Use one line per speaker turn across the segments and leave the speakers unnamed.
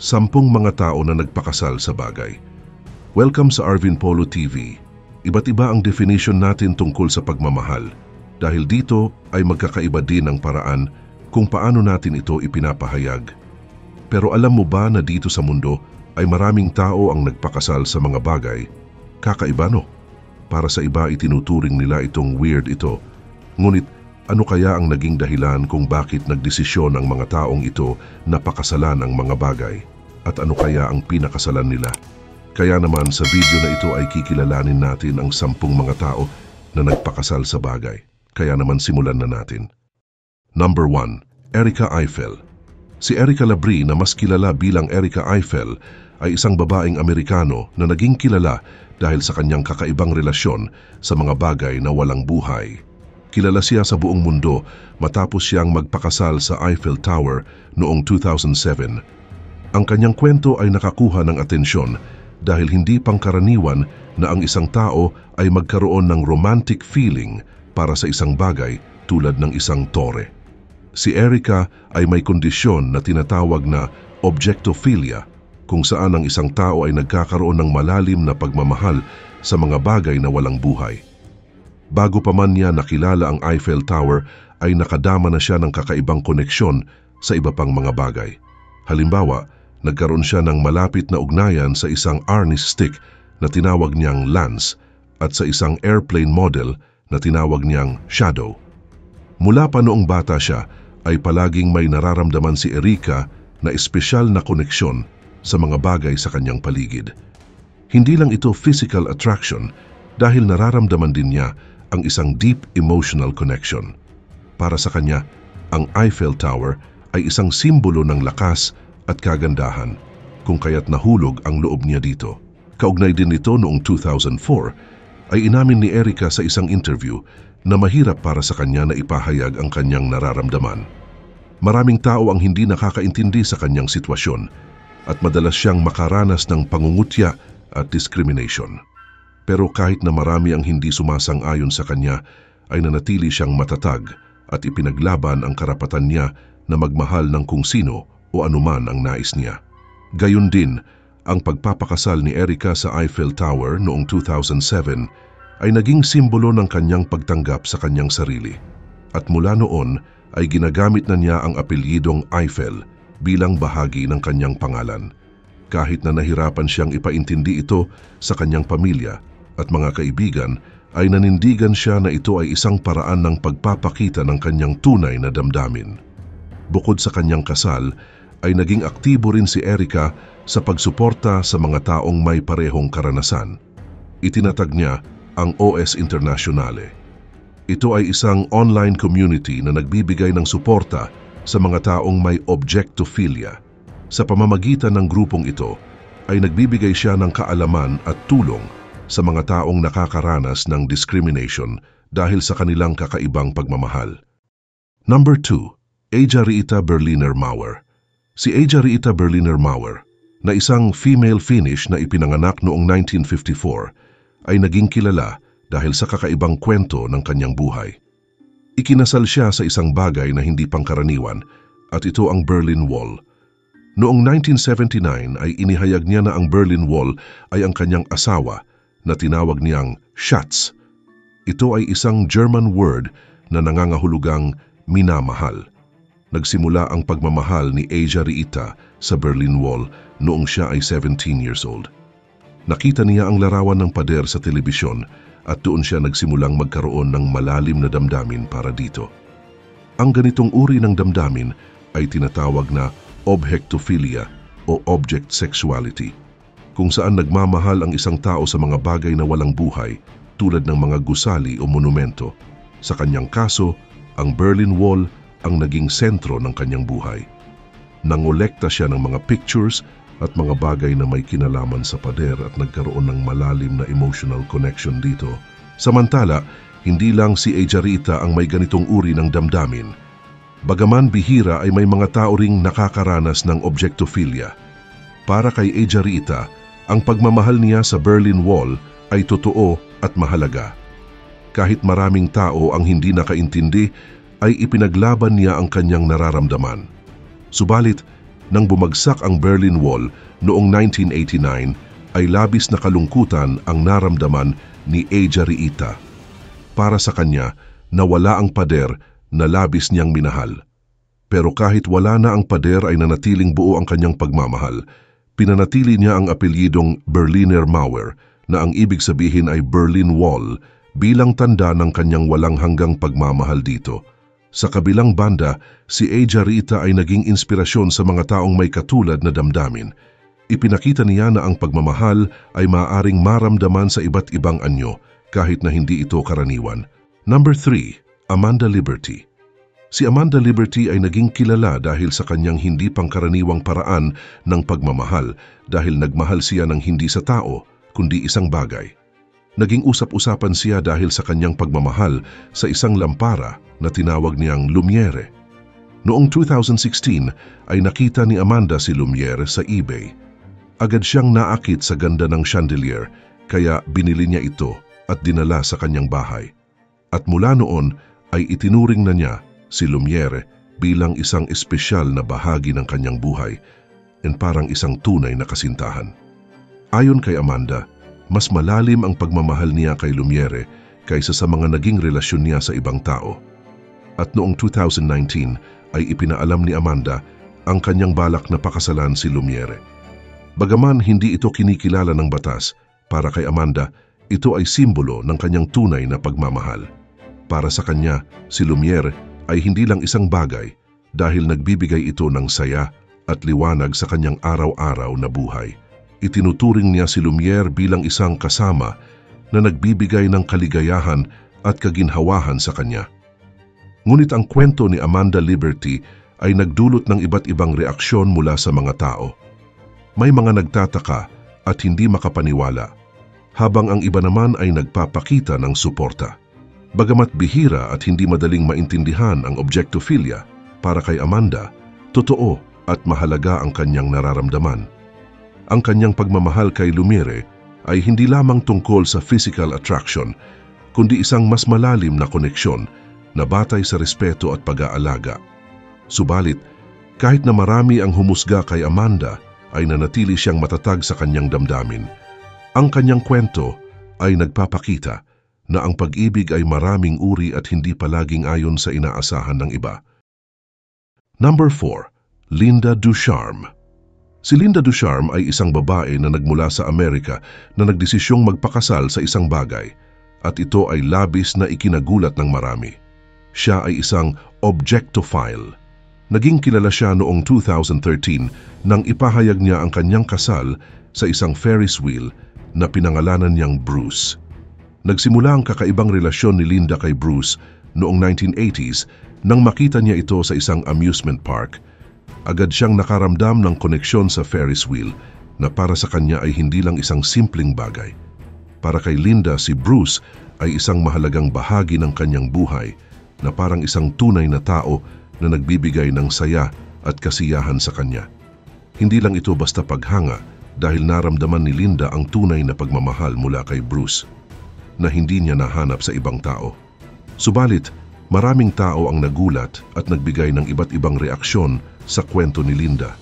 10 mga tao na nagpakasal sa bagay. Welcome sa Arvin Polo TV. Iba't iba ang definition natin tungkol sa pagmamahal. Dahil dito ay magkakaiba din ang paraan kung paano natin ito ipinapahayag. Pero alam mo ba na dito sa mundo ay maraming tao ang nagpakasal sa mga bagay? Kakaiba, no? Para sa iba itinuturing nila itong weird ito. Ngunit ano kaya ang naging dahilan kung bakit nagdesisyon ang mga taong ito na pakasalan ang mga bagay? At ano kaya ang pinakasalan nila? Kaya naman sa video na ito ay kikilalanin natin ang 10 mga tao na nagpakasal sa bagay. Kaya naman simulan na natin. Number 1. Erica Eiffel. Si Erica Labrie na mas kilala bilang Erica Eiffel ay isang babaeng Amerikano na naging kilala dahil sa kanyang kakaibang relasyon sa mga bagay na walang buhay. Kilala siya sa buong mundo matapos siyang magpakasal sa Eiffel Tower noong 2007. Ang kanyang kwento ay nakakuha ng atensyon dahil hindi pangkaraniwan na ang isang tao ay magkaroon ng romantic feeling para sa isang bagay tulad ng isang tore. Si Erica ay may kondisyon na tinatawag na objectophilia, kung saan ang isang tao ay nagkakaroon ng malalim na pagmamahal sa mga bagay na walang buhay. Bago pa man niya nakilala ang Eiffel Tower ay nakadama na siya ng kakaibang koneksyon sa iba pang mga bagay. Halimbawa, nagkaroon siya ng malapit na ugnayan sa isang arnis stick na tinawag niyang Lance at sa isang airplane model na tinawag niyang Shadow. Mula pa noong bata siya ay palaging may nararamdaman si Erica na espesyal na koneksyon sa mga bagay sa kanyang paligid. Hindi lang ito physical attraction dahil nararamdaman din niya ang isang deep emotional connection. Para sa kanya, ang Eiffel Tower ay isang simbolo ng lakas at kagandahan, kung kaya't nahulog ang loob niya dito. Kaugnay din nito noong 2004 ay inamin ni Erica sa isang interview na mahirap para sa kanya na ipahayag ang kanyang nararamdaman. Maraming tao ang hindi nakakaintindi sa kanyang sitwasyon at madalas siyang makaranas ng pangungutya at discrimination. Pero kahit na marami ang hindi sumasang-ayon sa kanya, ay nanatili siyang matatag at ipinaglaban ang karapatan niya na magmahal ng kung sino o anuman ang nais niya. Gayun din, ang pagpapakasal ni Erica sa Eiffel Tower noong 2007 ay naging simbolo ng kanyang pagtanggap sa kanyang sarili. At mula noon ay ginagamit na niya ang apelyidong Eiffel bilang bahagi ng kanyang pangalan. Kahit na nahirapan siyang ipaintindi ito sa kanyang pamilya at mga kaibigan, ay nanindigan siya na ito ay isang paraan ng pagpapakita ng kanyang tunay na damdamin. Bukod sa kanyang kasal, ay naging aktibo rin si Erica sa pagsuporta sa mga taong may parehong karanasan. Itinatag niya ang OS Internationale. Ito ay isang online community na nagbibigay ng suporta sa mga taong may objectophilia. Sa pamamagitan ng grupong ito, ay nagbibigay siya ng kaalaman at tulong sa mga taong nakakaranas ng discrimination dahil sa kanilang kakaibang pagmamahal. Number 2. Aja Rita Berliner Mauer. Si Aja Rita Berliner Mauer, na isang female Finnish na ipinanganak noong 1954, ay naging kilala dahil sa kakaibang kwento ng kanyang buhay. Ikinasal siya sa isang bagay na hindi pangkaraniwan at ito ang Berlin Wall. Noong 1979 ay inihayag niya na ang Berlin Wall ay ang kanyang asawa na tinawag niyang Schatz. Ito ay isang German word na nangangahulugang minamahal. Nagsimula ang pagmamahal ni Aja Rita sa Berlin Wall noong siya ay 17 years old. Nakita niya ang larawan ng pader sa telebisyon at doon siya nagsimulang magkaroon ng malalim na damdamin para dito. Ang ganitong uri ng damdamin ay tinatawag na objectophilia o object sexuality, kung saan nagmamahal ang isang tao sa mga bagay na walang buhay tulad ng mga gusali o monumento. Sa kanyang kaso, ang Berlin Wall ang naging sentro ng kanyang buhay. Nangolekta siya ng mga pictures at mga bagay na may kinalaman sa pader at nagkaroon ng malalim na emotional connection dito. Samantala, hindi lang si Aja Rita ang may ganitong uri ng damdamin. Bagaman bihira ay may mga tao ring nakakaranas ng objectophilia. Para kay Aja Rita, ang pagmamahal niya sa Berlin Wall ay totoo at mahalaga. Kahit maraming tao ang hindi nakaintindi, ay ipinaglaban niya ang kanyang nararamdaman. Subalit, nang bumagsak ang Berlin Wall noong 1989 ay labis na kalungkutan ang naramdaman ni Eija Riita. Para sa kanya, nawala ang pader na labis niyang minahal. Pero kahit wala na ang pader ay nanatiling buo ang kanyang pagmamahal. Pinanatili niya ang apelyidong Berliner Mauer na ang ibig sabihin ay Berlin Wall bilang tanda ng kanyang walang hanggang pagmamahal dito. Sa kabilang banda, si Eija Riita ay naging inspirasyon sa mga taong may katulad na damdamin. Ipinakita niya na ang pagmamahal ay maaaring maramdaman sa iba't ibang anyo kahit na hindi ito karaniwan. Number 3, Amanda Liberty. Si Amanda Liberty ay naging kilala dahil sa kanyang hindi pangkaraniwang paraan ng pagmamahal dahil nagmahal siya ng hindi sa tao, kundi isang bagay. Naging usap-usapan siya dahil sa kanyang pagmamahal sa isang lampara na tinawag niyang Lumiere. Noong 2016 ay nakita ni Amanda si Lumiere sa eBay. Agad siyang naakit sa ganda ng chandelier kaya binili niya ito at dinala sa kanyang bahay. At mula noon ay itinuring na niya si Lumiere bilang isang espesyal na bahagi ng kanyang buhay and parang isang tunay na kasintahan. Ayon kay Amanda, mas malalim ang pagmamahal niya kay Lumiere kaysa sa mga naging relasyon niya sa ibang tao. At noong 2019 ay ipinaalam ni Amanda ang kanyang balak na pakasalan si Lumiere. Bagaman hindi ito kinikilala ng batas, para kay Amanda, ito ay simbolo ng kanyang tunay na pagmamahal. Para sa kanya, si Lumiere ay hindi lang isang bagay dahil nagbibigay ito ng saya at liwanag sa kanyang araw-araw na buhay. Itinuturing niya si Lumiere bilang isang kasama na nagbibigay ng kaligayahan at kaginhawahan sa kanya. Ngunit ang kwento ni Amanda Liberty ay nagdulot ng iba't ibang reaksyon mula sa mga tao. May mga nagtataka at hindi makapaniwala, habang ang iba naman ay nagpapakita ng suporta. Bagamat bihira at hindi madaling maintindihan ang objectophilia, para kay Amanda, totoo at mahalaga ang kanyang nararamdaman. Ang kanyang pagmamahal kay Lumiere ay hindi lamang tungkol sa physical attraction, kundi isang mas malalim na koneksyon na batay sa respeto at pag-aalaga. Subalit, kahit na marami ang humusga kay Amanda, ay nanatili siyang matatag sa kanyang damdamin. Ang kanyang kwento ay nagpapakita na ang pag-ibig ay maraming uri at hindi palaging ayon sa inaasahan ng iba. Number 4, Linda Ducharme. Si Linda Ducharme ay isang babae na nagmula sa Amerika na nagdesisyong magpakasal sa isang bagay at ito ay labis na ikinagulat ng marami. Siya ay isang objectophile. Naging kilala siya noong 2013 nang ipahayag niya ang kanyang kasal sa isang Ferris wheel na pinangalanan niyang Bruce. Nagsimula ang kakaibang relasyon ni Linda kay Bruce noong 1980s nang makita niya ito sa isang amusement park. Agad siyang nakaramdam ng koneksyon sa Ferris wheel na para sa kanya ay hindi lang isang simpleng bagay. Para kay Linda, si Bruce ay isang mahalagang bahagi ng kanyang buhay na parang isang tunay na tao na nagbibigay ng saya at kasiyahan sa kanya. Hindi lang ito basta paghanga dahil naramdaman ni Linda ang tunay na pagmamahal mula kay Bruce na hindi niya nahanap sa ibang tao. Subalit, maraming tao ang nagulat at nagbigay ng iba't ibang reaksyon sa kwento ni Linda.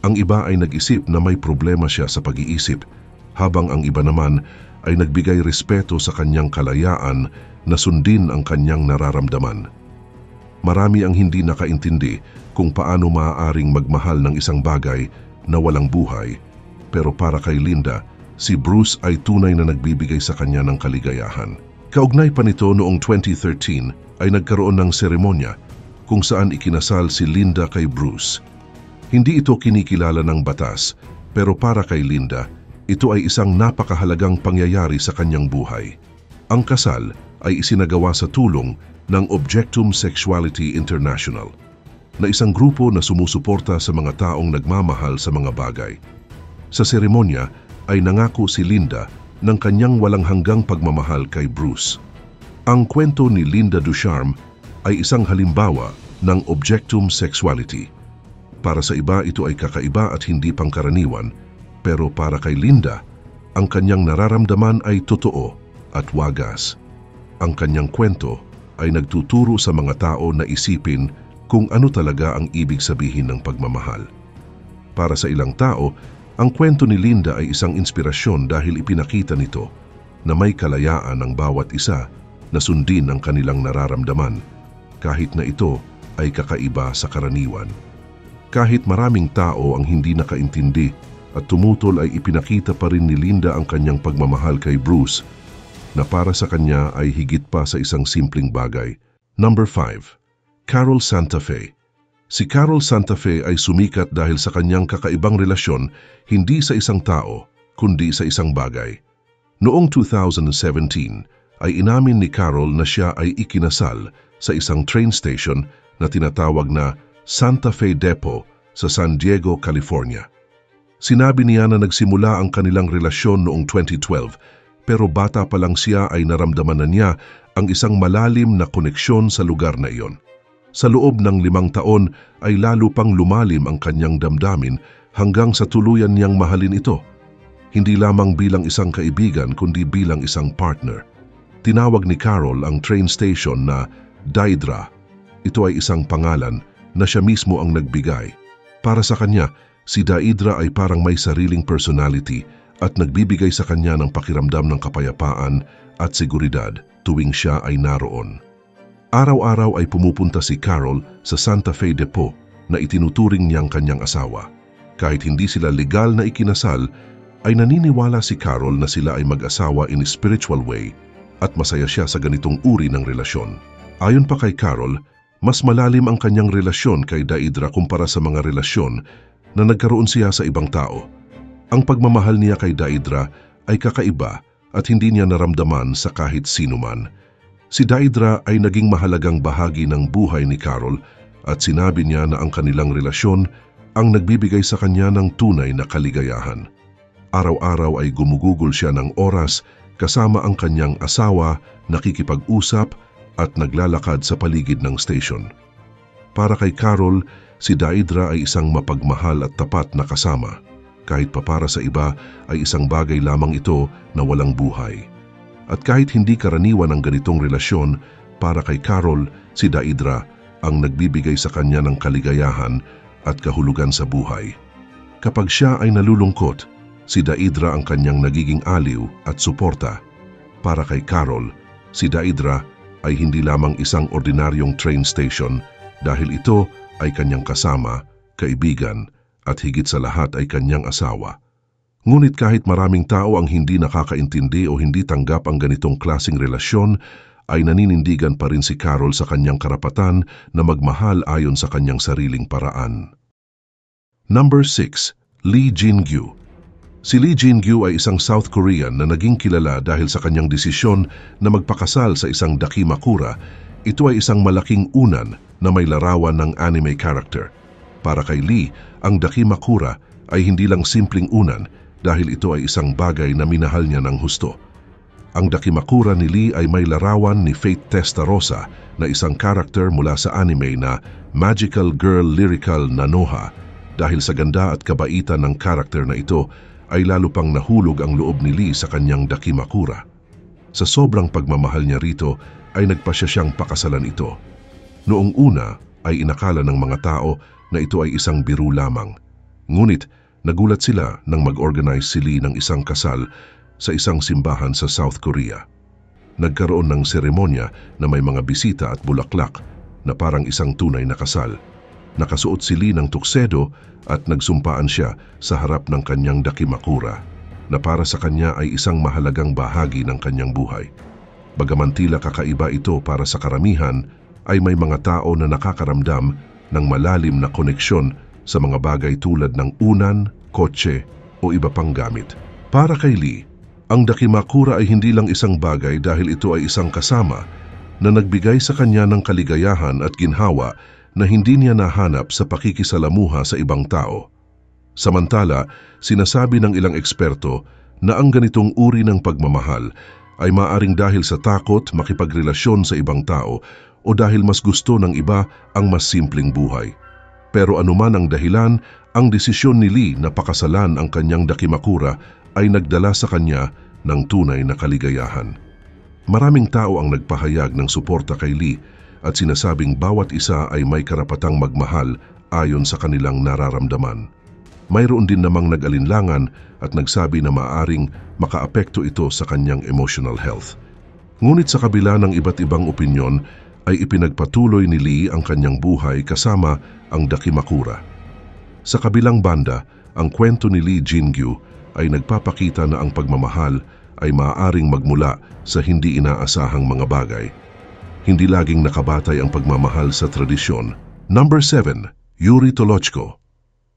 Ang iba ay nag-isip na may problema siya sa pag-iisip, habang ang iba naman ay nagbigay respeto sa kanyang kalayaan na sundin ang kanyang nararamdaman. Marami ang hindi nakaintindi kung paano maaaring magmahal ng isang bagay na walang buhay, pero para kay Linda, si Bruce ay tunay na nagbibigay sa kanya ng kaligayahan. Kaugnay pa nito noong 2013 ay nagkaroon ng seremonya kung saan ikinasal si Linda kay Bruce. Hindi ito kinikilala ng batas, pero para kay Linda, ito ay isang napakahalagang pangyayari sa kanyang buhay. Ang kasal ay isinagawa sa tulong ng Objectum Sexuality International, na isang grupo na sumusuporta sa mga taong nagmamahal sa mga bagay. Sa seremonya ay nangako si Linda ng kanyang walang hanggang pagmamahal kay Bruce. Ang kwento ni Linda Ducharme ay isang halimbawa ng Objectum Sexuality. Para sa iba ito ay kakaiba at hindi pangkaraniwan, pero para kay Linda, ang kanyang nararamdaman ay totoo at wagas. Ang kanyang kwento ay nagtuturo sa mga tao na isipin kung ano talaga ang ibig sabihin ng pagmamahal. Para sa ilang tao, ang kwento ni Linda ay isang inspirasyon dahil ipinakita nito na may kalayaan ang bawat isa na sundin ang kanilang nararamdaman, kahit na ito ay kakaiba sa karaniwan. Kahit maraming tao ang hindi nakaintindi at tumutol, ay ipinakita pa rin ni Linda ang kanyang pagmamahal kay Bruce na para sa kanya ay higit pa sa isang simpleng bagay. Number 5. Carol Santa Fe. Si Carol Santa Fe ay sumikat dahil sa kanyang kakaibang relasyon hindi sa isang tao kundi sa isang bagay. Noong 2017 ay inamin ni Carol na siya ay ikinasal sa isang train station na tinatawag na Santa Fe Depot sa San Diego, California. Sinabi niya na nagsimula ang kanilang relasyon noong 2012 pero bata pa lang siya ay naramdaman na niya ang isang malalim na koneksyon sa lugar na iyon. Sa loob ng 5 taon ay lalo pang lumalim ang kanyang damdamin hanggang sa tuluyan niyang mahalin ito. Hindi lamang bilang isang kaibigan kundi bilang isang partner. Tinawag ni Carol ang train station na Daedra. Ito ay isang pangalan na siya mismo ang nagbigay. Para sa kanya, si Daedra ay parang may sariling personality at nagbibigay sa kanya ng pakiramdam ng kapayapaan at seguridad tuwing siya ay naroon. Araw-araw ay pumupunta si Carol sa Santa Fe Depot na itinuturing niyang kanyang asawa. Kahit hindi sila legal na ikinasal, ay naniniwala si Carol na sila ay mag-asawa in a spiritual way at masaya siya sa ganitong uri ng relasyon. Ayon pa kay Carol, mas malalim ang kanyang relasyon kay Daedra kumpara sa mga relasyon na nagkaroon siya sa ibang tao. Ang pagmamahal niya kay Daedra ay kakaiba at hindi niya naramdaman sa kahit sino man. Si Daedra ay naging mahalagang bahagi ng buhay ni Carol at sinabi niya na ang kanilang relasyon ang nagbibigay sa kanya ng tunay na kaligayahan. Araw-araw ay gumugugol siya ng oras kasama ang kanyang asawa, nakikipag-usap at naglalakad sa paligid ng station. Para kay Carol, si Daedra ay isang mapagmahal at tapat na kasama. Kahit pa para sa iba ay isang bagay lamang ito na walang buhay. At kahit hindi karaniwan ang ganitong relasyon, para kay Carol, si Daedra ang nagbibigay sa kanya ng kaligayahan at kahulugan sa buhay. Kapag siya ay nalulungkot, si Daedra ang kanyang nagiging aliw at suporta. Para kay Carol, si Daedra ay hindi lamang isang ordinaryong train station dahil ito ay kanyang kasama, kaibigan at higit sa lahat ay kanyang asawa. Ngunit kahit maraming tao ang hindi nakakaintindi o hindi tanggap ang ganitong klaseng relasyon, ay naninindigan pa rin si Carol sa kanyang karapatan na magmahal ayon sa kanyang sariling paraan. Number 6. Lee Jin-gyu. Si Lee Jin-gyu ay isang South Korean na naging kilala dahil sa kanyang desisyon na magpakasal sa isang dakimakura. Ito ay isang malaking unan na may larawan ng anime character. Para kay Lee, ang dakimakura ay hindi lang simpleng unan dahil ito ay isang bagay na minahal niya ng husto. Ang dakimakura ni Lee ay may larawan ni Fate Testarossa na isang karakter mula sa anime na Magical Girl Lyrical Nanoha. Dahil sa ganda at kabaitan ng karakter na ito, ay lalo pang nahulog ang loob ni Lee sa kanyang dakimakura. Sa sobrang pagmamahal niya rito, ay nagpasya siyang pakasalan ito. Noong una, ay inakala ng mga tao na ito ay isang biro lamang. Ngunit, nagulat sila nang mag-organize si Lee ng isang kasal sa isang simbahan sa South Korea. Nagkaroon ng seremonya na may mga bisita at bulaklak na parang isang tunay na kasal. Nakasuot si Lee ng tuksedo at nagsumpaan siya sa harap ng kanyang dakimakura na para sa kanya ay isang mahalagang bahagi ng kanyang buhay. Bagaman tila kakaiba ito para sa karamihan, ay may mga tao na nakakaramdam ng malalim na koneksyon sa mga bagay tulad ng unan, kotse o iba pang gamit. Para kay Lee, ang dakimakura ay hindi lang isang bagay dahil ito ay isang kasama na nagbigay sa kanya ng kaligayahan at ginhawa na hindi niya nahanap sa pakikisalamuha sa ibang tao. Samantala, sinasabi ng ilang eksperto na ang ganitong uri ng pagmamahal ay maaring dahil sa takot makipagrelasyon sa ibang tao o dahil mas gusto ng iba ang mas simpleng buhay. Pero anuman ang dahilan, ang desisyon ni Lee na pakasalan ang kanyang dakimakura ay nagdala sa kanya ng tunay na kaligayahan. Maraming tao ang nagpahayag ng suporta kay Lee at sinasabing bawat isa ay may karapatang magmahal ayon sa kanilang nararamdaman. mayroon din namang nag-alinlangan at nagsabi na maaaring makaapekto ito sa kanyang emotional health. Ngunit sa kabila ng iba't ibang opinyon, ay ipinagpatuloy ni Lee ang kanyang buhay kasama ang Dakimakura. Sa kabilang banda, ang kwento ni Lee Jin-gyu ay nagpapakita na ang pagmamahal ay maaaring magmula sa hindi inaasahang mga bagay. Hindi laging nakabatay ang pagmamahal sa tradisyon. Number 7. Yuri Tolochko.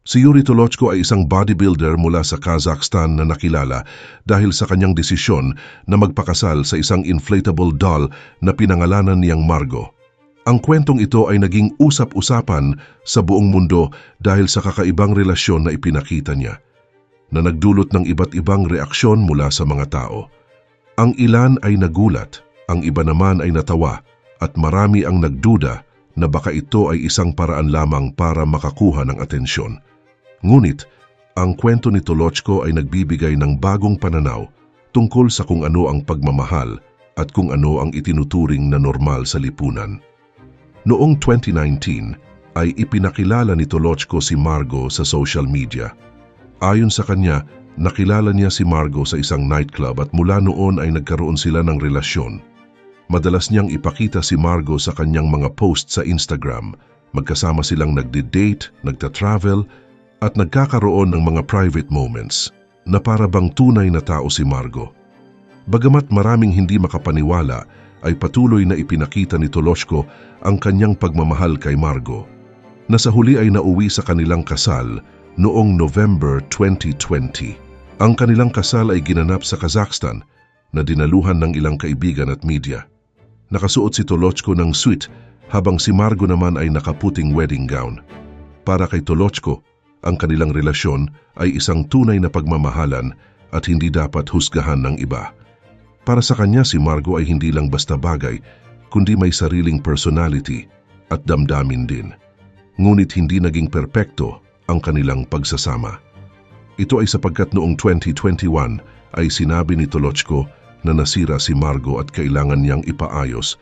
Si Yuri Tolochko ay isang bodybuilder mula sa Kazakhstan na nakilala dahil sa kanyang desisyon na magpakasal sa isang inflatable doll na pinangalanan niyang Margo. Ang kwentong ito ay naging usap-usapan sa buong mundo dahil sa kakaibang relasyon na ipinakita niya, na nagdulot ng iba't ibang reaksyon mula sa mga tao. Ang ilan ay nagulat, ang iba naman ay natawa, at marami ang nagduda na baka ito ay isang paraan lamang para makakuha ng atensyon. Ngunit, ang kwento ni Tolochko ay nagbibigay ng bagong pananaw tungkol sa kung ano ang pagmamahal at kung ano ang itinuturing na normal sa lipunan. Noong 2019 ay ipinakilala ni Tolochko si Margo sa social media. Ayon sa kanya, nakilala niya si Margo sa isang nightclub at mula noon ay nagkaroon sila ng relasyon. Madalas niyang ipakita si Margo sa kanyang mga post sa Instagram. Magkasama silang nagdi-date, nagta-travel, at nagkakaroon ng mga private moments na para bang tunay na tao si Margo. Bagamat maraming hindi makapaniwala, ay patuloy na ipinakita ni Tolochko ang kanyang pagmamahal kay Margo, na sa huli ay nauwi sa kanilang kasal noong November 2020. Ang kanilang kasal ay ginanap sa Kazakhstan na dinaluhan ng ilang kaibigan at media. Nakasuot si Tolochko ng suit habang si Margo naman ay nakaputing wedding gown. Para kay Tolochko, ang kanilang relasyon ay isang tunay na pagmamahalan at hindi dapat husgahan ng iba. Para sa kanya, si Margo ay hindi lang basta bagay, kundi may sariling personality at damdamin din. Ngunit hindi naging perpekto ang kanilang pagsasama. Ito ay sapagkat noong 2021 ay sinabi ni Tolochko na nasira si Margo at kailangan niyang ipaayos,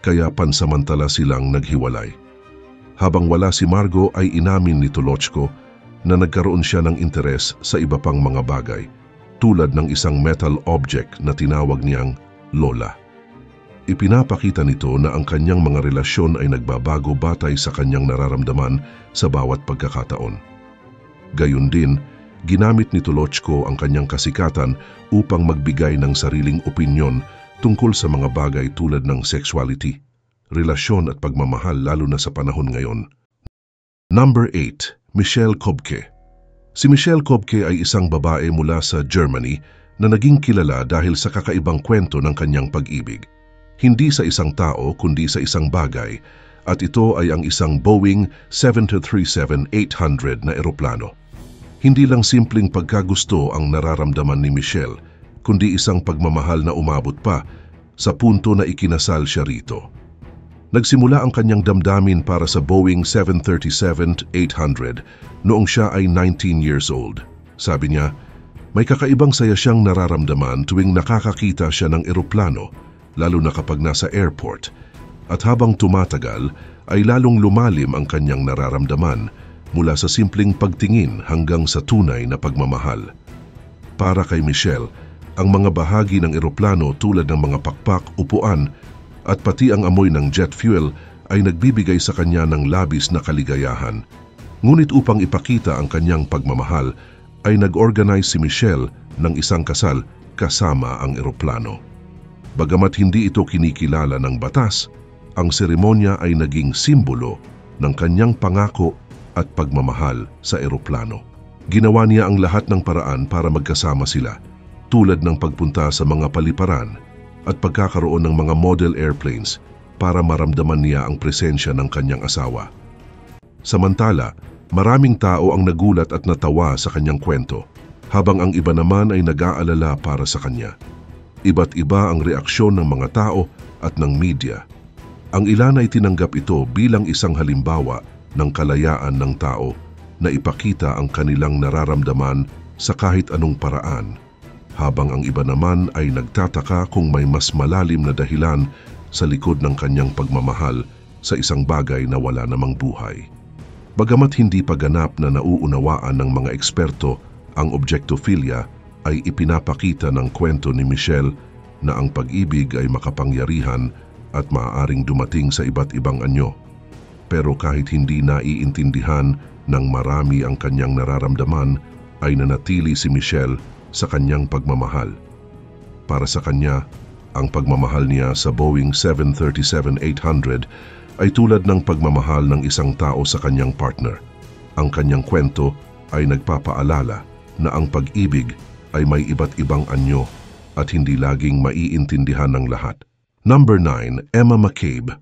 kaya pansamantala silang naghiwalay. Habang wala si Margo ay inamin ni Tolochko na nagkaroon siya ng interes sa iba pang mga bagay, tulad ng isang metal object na tinawag niyang Lola. Ipinapakita nito na ang kanyang mga relasyon ay nagbabago batay sa kanyang nararamdaman sa bawat pagkakataon. Gayun din, ginamit ni Tolochko ang kanyang kasikatan upang magbigay ng sariling opinyon tungkol sa mga bagay tulad ng sexuality, relasyon at pagmamahal lalo na sa panahon ngayon. Number 8. Michelle Kobke. Si Michelle Kobke ay isang babae mula sa Germany na naging kilala dahil sa kakaibang kwento ng kanyang pag-ibig. Hindi sa isang tao kundi sa isang bagay, at ito ay ang isang Boeing 737-800 na eroplano. Hindi lang simpleng pagkagusto ang nararamdaman ni Michelle, kundi isang pagmamahal na umabot pa sa punto na ikinasal siya rito. Nagsimula ang kanyang damdamin para sa Boeing 737-800 noong siya ay 19 years old. Sabi niya, may kakaibang saya siyang nararamdaman tuwing nakakakita siya ng eroplano, lalo na kapag nasa airport. At habang tumatagal, ay lalong lumalim ang kanyang nararamdaman mula sa simpleng pagtingin hanggang sa tunay na pagmamahal. Para kay Michelle, ang mga bahagi ng eroplano tulad ng mga pakpak, upuan, at pati ang amoy ng jet fuel ay nagbibigay sa kanya ng labis na kaligayahan. Ngunit upang ipakita ang kanyang pagmamahal, ay nag-organize si Michelle ng isang kasal kasama ang eroplano. Bagamat hindi ito kinikilala ng batas, ang seremonya ay naging simbolo ng kanyang pangako at pagmamahal sa eroplano. Ginawa niya ang lahat ng paraan para magkasama sila, tulad ng pagpunta sa mga paliparan at pagkakaroon ng mga model airplanes para maramdaman niya ang presensya ng kanyang asawa. Samantala, maraming tao ang nagulat at natawa sa kanyang kwento, habang ang iba naman ay nag-aalala para sa kanya. Iba't iba ang reaksyon ng mga tao at ng media. Ang ilan ay tinanggap ito bilang isang halimbawa ng kalayaan ng tao na ipakita ang kanilang nararamdaman sa kahit anong paraan, habang ang iba naman ay nagtataka kung may mas malalim na dahilan sa likod ng kanyang pagmamahal sa isang bagay na wala namang buhay. Bagamat hindi pa ganap na nauunawaan ng mga eksperto ang objectophilia, ay ipinapakita ng kwento ni Michelle na ang pag-ibig ay makapangyarihan at maaaring dumating sa iba't ibang anyo. Pero kahit hindi naiintindihan ng marami ang kanyang nararamdaman, ay nanatili si Michelle sa kanyang pagmamahal. Para sa kanya, ang pagmamahal niya sa Boeing 737-800 ay tulad ng pagmamahal ng isang tao sa kanyang partner. Ang kanyang kwento ay nagpapaalala na ang pag-ibig ay may iba't ibang anyo at hindi laging maiintindihan ng lahat. Number 9, Emma McCabe.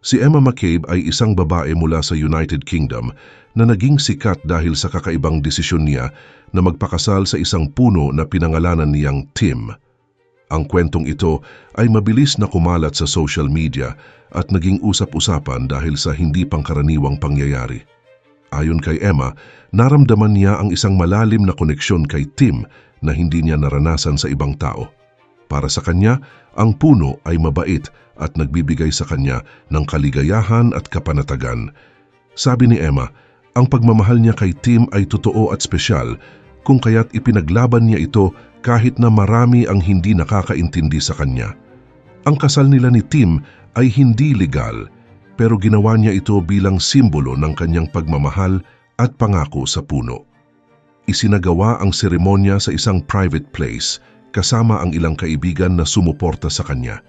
Si Emma McCabe ay isang babae mula sa United Kingdom na naging sikat dahil sa kakaibang desisyon niya na magpakasal sa isang puno na pinangalanan niyang Tim. Ang kwentong ito ay mabilis na kumalat sa social media at naging usap-usapan dahil sa hindi pangkaraniwang pangyayari. Ayon kay Emma, naramdaman niya ang isang malalim na koneksyon kay Tim na hindi niya naranasan sa ibang tao. Para sa kanya, ang puno ay mabait at nagbibigay sa kanya ng kaligayahan at kapanatagan. Sabi ni Emma, ang pagmamahal niya kay Tim ay totoo at espesyal, kung kaya't ipinaglaban niya ito kahit na marami ang hindi nakakaintindi sa kanya. Ang kasal nila ni Tim ay hindi legal, pero ginawa niya ito bilang simbolo ng kanyang pagmamahal at pangako sa puno. Isinagawa ang seremonya sa isang private place kasama ang ilang kaibigan na sumuporta sa kanya.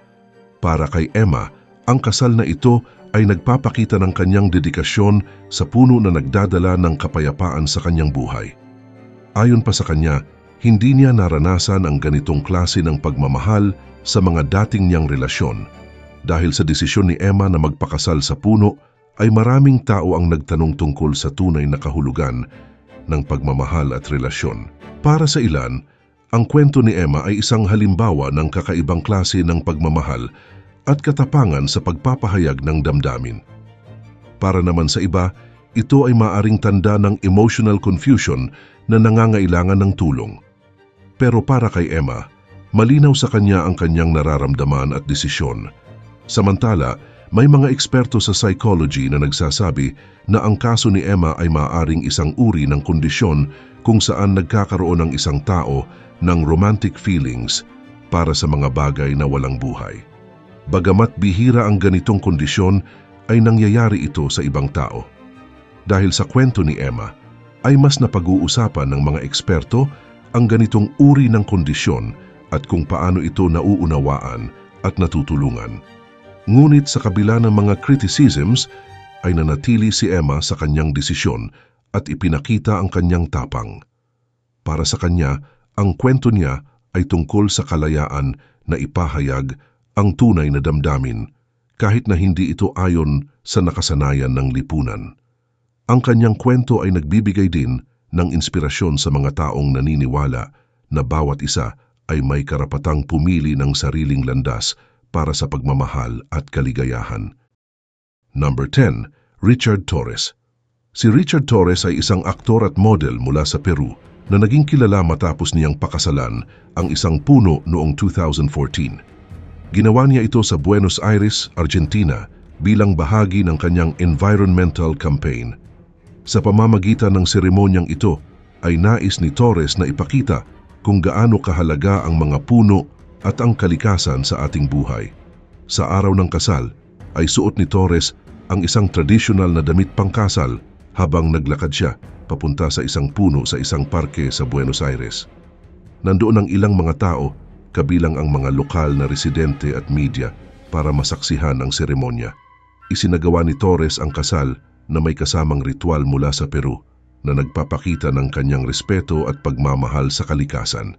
Para kay Emma, ang kasal na ito ay nagpapakita ng kanyang dedikasyon sa puno na nagdadala ng kapayapaan sa kanyang buhay. Ayon pa sa kanya, hindi niya naranasan ang ganitong klase ng pagmamahal sa mga dating niyang relasyon. Dahil sa desisyon ni Emma na magpakasal sa puno, ay maraming tao ang nagtanong tungkol sa tunay na kahulugan ng pagmamahal at relasyon. Para sa ilan, ang kwento ni Emma ay isang halimbawa ng kakaibang klase ng pagmamahal at katapangan sa pagpapahayag ng damdamin. Para naman sa iba, ito ay maaring tanda ng emotional confusion na nangangailangan ng tulong. Pero para kay Emma, malinaw sa kanya ang kanyang nararamdaman at desisyon. Samantala, may mga eksperto sa psychology na nagsasabi na ang kaso ni Emma ay maaaring isang uri ng kondisyon kung saan nagkakaroon ng isang tao ng romantic feelings para sa mga bagay na walang buhay. Bagamat bihira ang ganitong kondisyon, ay nangyayari ito sa ibang tao. Dahil sa kwento ni Emma, ay mas napag-uusapan ng mga eksperto ang ganitong uri ng kondisyon at kung paano ito nauunawaan at natutulungan. Ngunit sa kabila ng mga criticisms, ay nanatili si Emma sa kanyang desisyon at ipinakita ang kanyang tapang. Para sa kanya, ang kwento niya ay tungkol sa kalayaan na ipahayag ang tunay na damdamin kahit na hindi ito ayon sa nakasanayan ng lipunan. Ang kanyang kwento ay nagbibigay din ng inspirasyon sa mga taong naniniwala na bawat isa ay may karapatang pumili ng sariling landas para sa pagmamahal at kaligayahan. Number 10, Richard Torres. Si Richard Torres ay isang aktor at model mula sa Peru na naging kilala matapos niyang pakasalan ang isang puno noong 2014. Ginawa niya ito sa Buenos Aires, Argentina bilang bahagi ng kanyang environmental campaign. Sa pamamagitan ng seremonyang ito ay nais ni Torres na ipakita kung gaano kahalaga ang mga puno at ang kalikasan sa ating buhay. Sa araw ng kasal ay suot ni Torres ang isang tradisyonal na damit pangkasal habang naglakad siya papunta sa isang puno sa isang parke sa Buenos Aires. Nandoon ang ilang mga tao, kabilang ang mga lokal na residente at media para masaksihan ang seremonya. Isinagawa ni Torres ang kasal na may kasamang ritual mula sa Peru na nagpapakita ng kanyang respeto at pagmamahal sa kalikasan.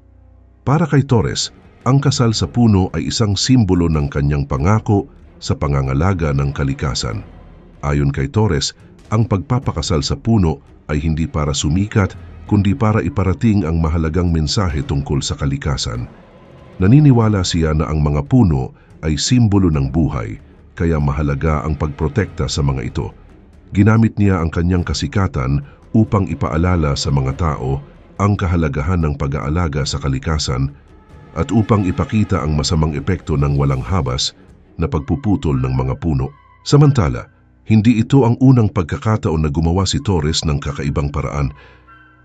Para kay Torres, ang kasal sa puno ay isang simbolo ng kanyang pangako sa pangangalaga ng kalikasan. Ayon kay Torres, ang pagpapakasal sa puno ay hindi para sumikat kundi para iparating ang mahalagang mensahe tungkol sa kalikasan. Naniniwala siya na ang mga puno ay simbolo ng buhay, kaya mahalaga ang pagprotekta sa mga ito. Ginamit niya ang kanyang kasikatan upang ipaalala sa mga tao ang kahalagahan ng pag-aalaga sa kalikasan at upang ipakita ang masamang epekto ng walang habas na pagpuputol ng mga puno. Samantala, Hindi ito ang unang pagkakataon na gumawa si Torres ng kakaibang paraan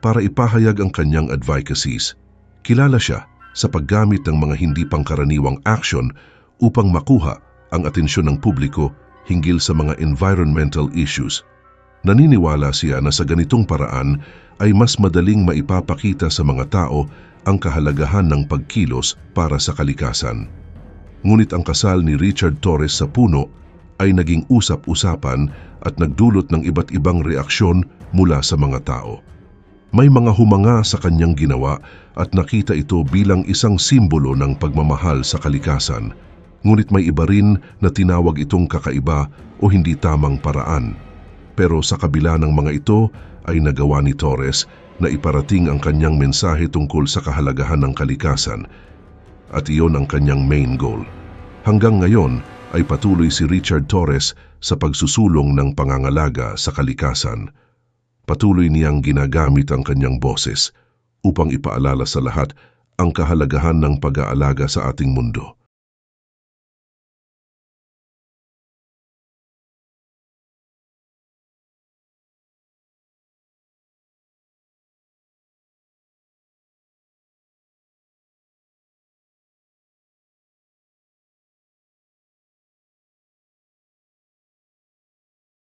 para ipahayag ang kanyang advocacies. Kilala siya sa paggamit ng mga hindi pangkaraniwang action upang makuha ang atensyon ng publiko hinggil sa mga environmental issues. Naniniwala siya na sa ganitong paraan ay mas madaling maipapakita sa mga tao ang kahalagahan ng pagkilos para sa kalikasan. Ngunit ang kasal ni Richard Torres sa puno ay naging usap-usapan at nagdulot ng iba't ibang reaksyon mula sa mga tao. May mga humanga sa kanyang ginawa at nakita ito bilang isang simbolo ng pagmamahal sa kalikasan. Ngunit may iba rin na tinawag itong kakaiba o hindi tamang paraan. Pero sa kabila ng mga ito ay nagawa ni Torres na iparating ang kanyang mensahe tungkol sa kahalagahan ng kalikasan at iyon ang kanyang main goal. Hanggang ngayon ay patuloy si Richard Torres sa pagsusulong ng pangangalaga sa kalikasan. Patuloy niyang ginagamit ang kanyang boses upang ipaalala sa lahat ang kahalagahan ng pag-aalaga sa ating mundo.